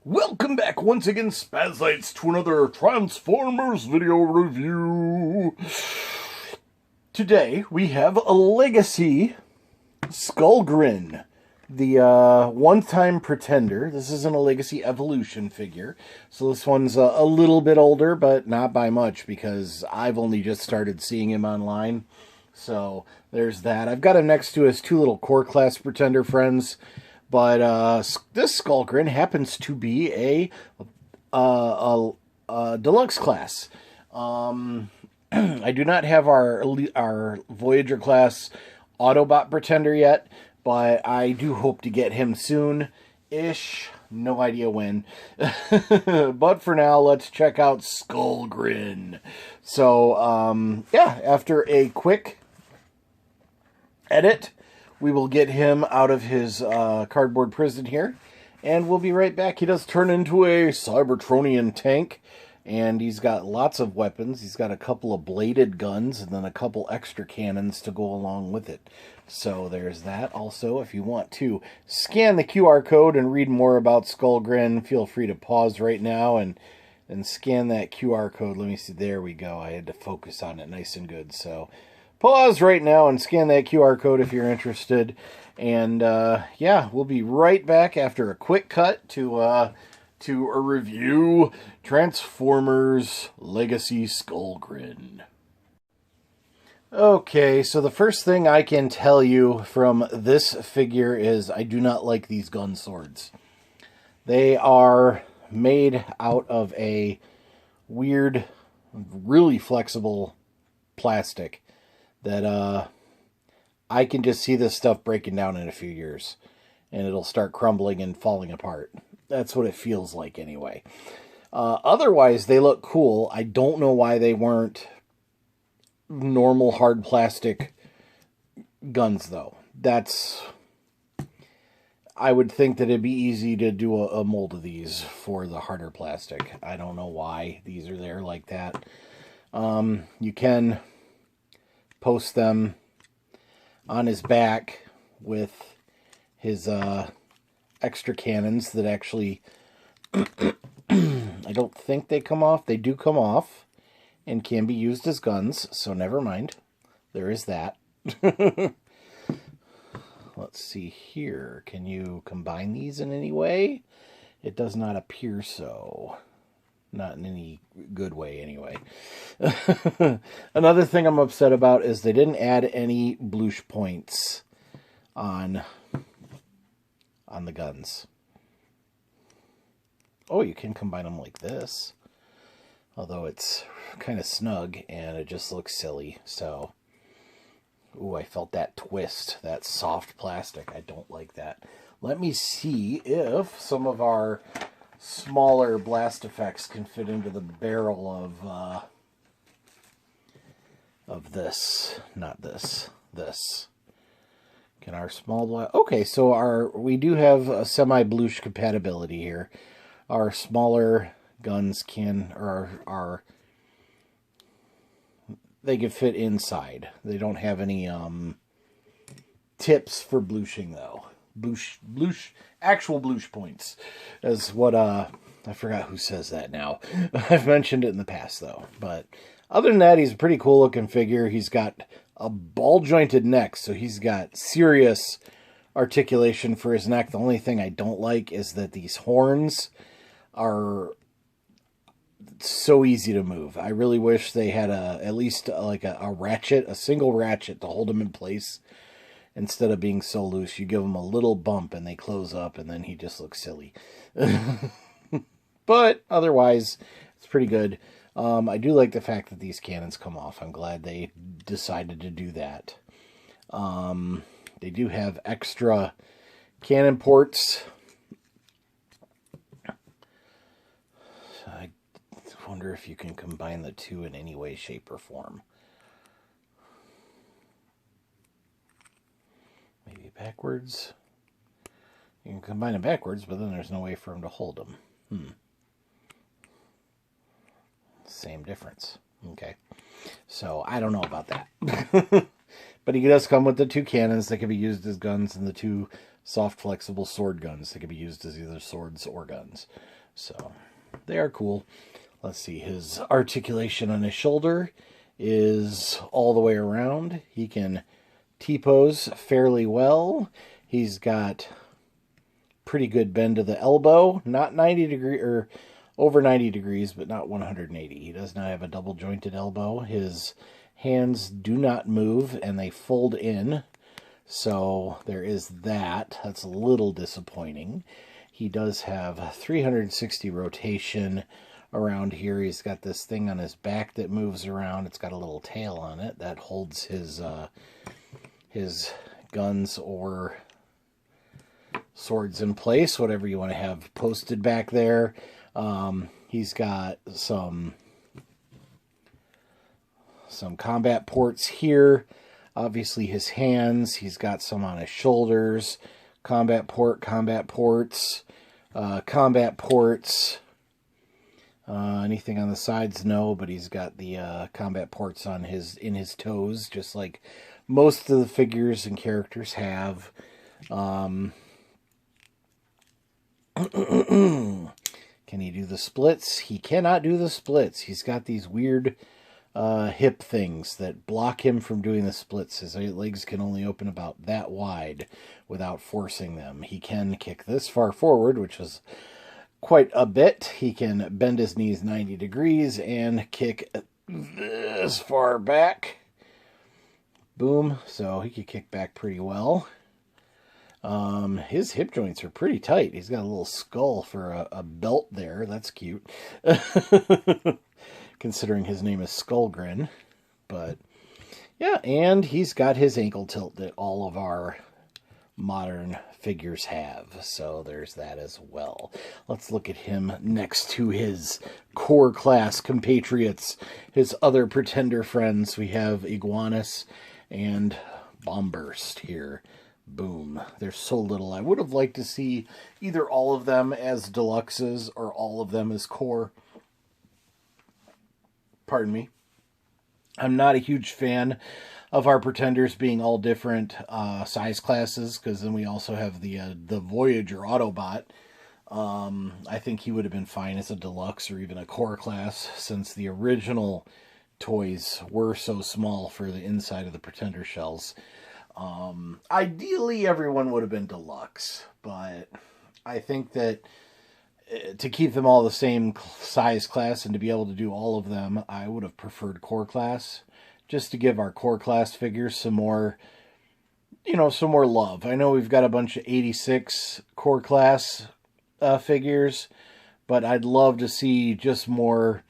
Welcome back once again, Spazites, to another Transformers video review. Today we have a Legacy Skullgrin, the one-time Pretender. This isn't a Legacy Evolution figure, so this one's a little bit older, but not by much, because I've only just started seeing him online. So there's that. I've got him next to his two little core class Pretender friends. But this Skullgrin happens to be a deluxe class. I do not have our Voyager class Autobot Pretender yet, but I do hope to get him soon-ish. No idea when. But for now, let's check out Skullgrin. So, yeah, after a quick edit, we will get him out of his cardboard prison here, and we'll be right back. He does turn into a Cybertronian tank, and he's got lots of weapons. He's got a couple of bladed guns, and then a couple extra cannons to go along with it. So there's that. Also, if you want to scan the QR code and read more about Skullgrin, feel free to pause right now and scan that QR code. Let me see. There we go. I had to focus on it nice and good, so pause right now and scan that QR code if you're interested. And, yeah, we'll be right back after a quick cut to a review Transformers Legacy Skullgrin. Okay, so the first thing I can tell you from this figure is I do not like these gun swords. They are made out of a weird, really flexible plastic that I can just see this stuff breaking down in a few years, and it'll start crumbling and falling apart. That's what it feels like anyway. Otherwise, they look cool. I don't know why they weren't normal hard plastic guns, though. I would think that it'd be easy to do a mold of these for the harder plastic. I don't know why these are there like that. You can post them on his back with his extra cannons that actually I don't think they come off. They do come off and can be used as guns, so never mind. There is that. Let's see here. Can you combine these in any way? It does not appear so. Not in any good way, anyway. Another thing I'm upset about is they didn't add any bloosh points on the guns. Oh, you can combine them like this. Although it's kind of snug, and it just looks silly, so... Ooh, I felt that twist, that soft plastic. I don't like that. Let me see if some of our smaller blast effects can fit into the barrel of this. Not this. This. Can our small blast... Okay, so we do have a semi-bloosh compatibility here. Our smaller guns can... They can fit inside. They don't have any tips for blooshing, though. Actual bloosh points is what, I forgot who says that now. I've mentioned it in the past, though. But other than that, he's a pretty cool looking figure. He's got a ball-jointed neck, so he's got serious articulation for his neck. The only thing I don't like is that these horns are so easy to move. I really wish they had at least a ratchet, a single ratchet to hold him in place. Instead of being so loose, you give him a little bump and they close up, and then he just looks silly. But otherwise, it's pretty good. I do like the fact that these cannons come off. I'm glad they decided to do that. They do have extra cannon ports. I wonder if you can combine the two in any way, shape, or form. Maybe backwards. You can combine them backwards, but then there's no way for him to hold them. Same difference. Okay. So, I don't know about that. But he does come with the two cannons that can be used as guns and the two soft, flexible sword guns that can be used as either swords or guns. So they are cool. Let's see, his articulation on his shoulder is all the way around. He can T-pose fairly well. He's got pretty good bend to the elbow, not 90 degree or over 90 degrees, but not 180. He does not have a double jointed elbow. His hands do not move and they fold in. So there is that. That's a little disappointing. He does have 360 rotation around here. He's got this thing on his back that moves around. It's got a little tail on it that holds his guns or swords in place, whatever you want to have posted back there. He's got some combat ports here. Obviously his hands, he's got some on his shoulders. Combat ports, combat ports. Anything on the sides? No, but he's got the combat ports on in his toes, just like most of the figures and characters have. Can he do the splits? He cannot do the splits. He's got these weird hip things that block him from doing the splits. His legs can only open about that wide without forcing them. He can kick this far forward, which is quite a bit. He can bend his knees 90 degrees and kick this far back. Boom. So he could kick back pretty well. His hip joints are pretty tight. He's got a little skull for a belt there. That's cute. Considering his name is Skullgrin. But yeah, and he's got his ankle tilt that all of our modern figures have. So there's that as well. Let's look at him next to his core class compatriots, his other pretender friends. We have Iguanus and Bombburst here. Boom. There's so little. I would have liked to see either all of them as deluxes or all of them as core. Pardon me. I'm not a huge fan of our pretenders being all different size classes, because then we also have the Voyager Autobot. I think he would have been fine as a deluxe or even a core class, since the original toys were so small for the inside of the pretender shells. Ideally, everyone would have been deluxe, but I think that to keep them all the same size class and to be able to do all of them, I would have preferred core class, just to give our core class figures some more, some more love. I know we've got a bunch of 86 core class figures, but I'd love to see just more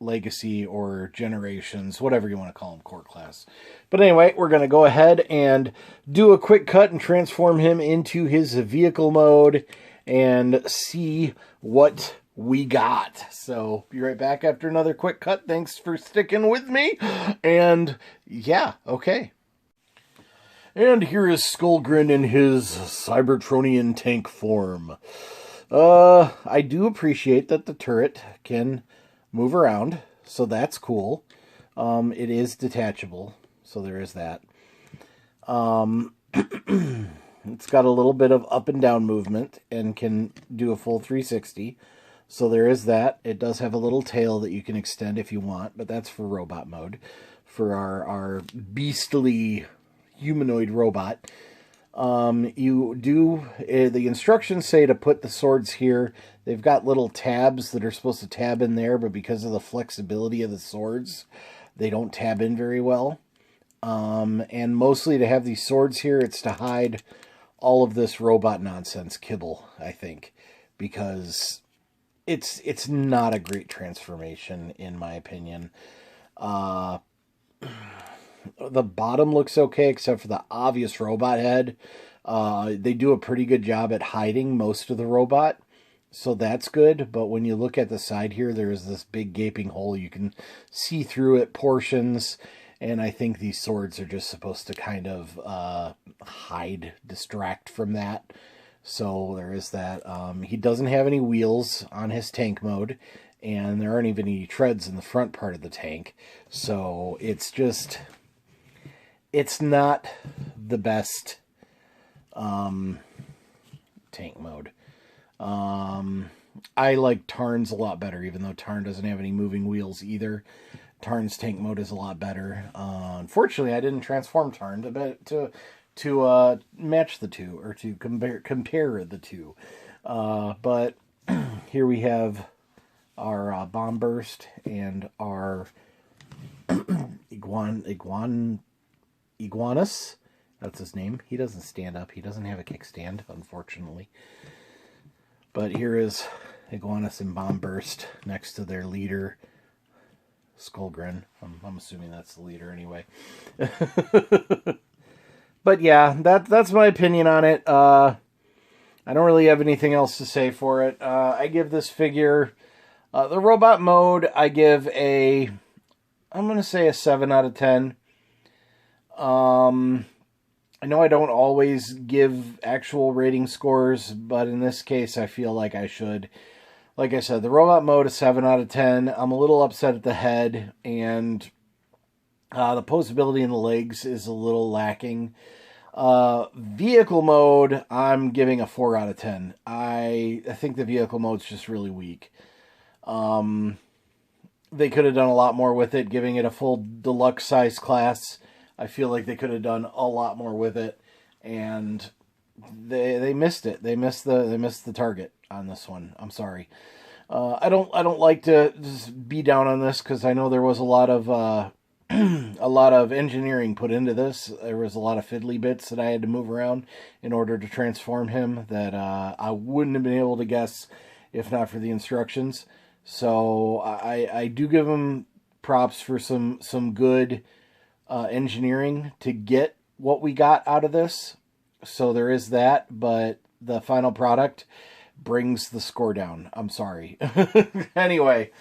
Legacy or Generations, whatever you want to call them, core class. But anyway, we're going to go ahead and do a quick cut and transform him into his vehicle mode and see what we got. So be right back after another quick cut. Thanks for sticking with me. And yeah, okay. And here is Skullgrin in his Cybertronian tank form. I do appreciate that the turret can move around, so that's cool. It is detachable, so there is that. It's got a little bit of up and down movement and can do a full 360, so there is that. It does have a little tail that you can extend if you want, but that's for robot mode, for our beastly humanoid robot. The instructions say to put the swords here. They've got little tabs that are supposed to tab in there, but because of the flexibility of the swords, they don't tab in very well. And mostly to have these swords here, it's to hide all of this robot nonsense kibble, I think, because it's not a great transformation, in my opinion. The bottom looks okay, except for the obvious robot head. They do a pretty good job at hiding most of the robot, so that's good. But when you look at the side here, there is this big gaping hole. You can see through it portions, and I think these swords are just supposed to kind of distract from that. So there is that. He doesn't have any wheels on his tank mode, and there aren't even any treads in the front part of the tank. So it's not the best tank mode. I like Tarn's a lot better, even though Tarn doesn't have any moving wheels either. Tarn's tank mode is a lot better. Unfortunately, I didn't transform Tarn to match the two, or to compare the two. But here we have our Bomb Burst and our Iguanus. That's his name. He doesn't stand up. He doesn't have a kickstand, unfortunately. But here is Iguanus and Bomb Burst next to their leader, Skullgrin. I'm assuming that's the leader anyway. But yeah, that's my opinion on it. I don't really have anything else to say for it. I give this figure, the robot mode, I'm going to say a 7 out of 10. I know I don't always give actual rating scores, but in this case, I feel like I should. Like I said, the robot mode is 7 out of 10. I'm a little upset at the head, and the posability in the legs is a little lacking. Vehicle mode, I'm giving a 4 out of 10. I think the vehicle mode's just really weak. They could have done a lot more with it, giving it a full deluxe size class. I feel like they could have done a lot more with it, and they missed it. They missed the target on this one. I'm sorry. I don't like to just be down on this, because I know there was a lot of a lot of engineering put into this. There was a lot of fiddly bits that I had to move around in order to transform him that I wouldn't have been able to guess if not for the instructions. So I do give him props for some good engineering to get what we got out of this. So there is that, but the final product brings the score down. I'm sorry. Anyway,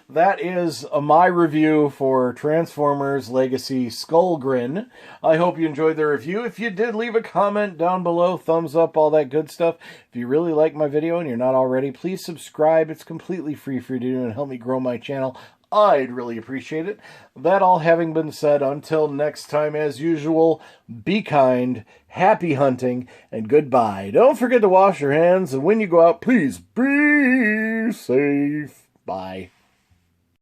that is my review for Transformers Legacy Skullgrin. I hope you enjoyed the review. If you did, leave a comment down below, thumbs up, all that good stuff. If you really like my video and you're not already, please subscribe. It's completely free for you to do and help me grow my channel. I'd really appreciate it. That all having been said, until next time, as usual, be kind, happy hunting, and goodbye. Don't forget to wash your hands, and when you go out, please be safe. Bye.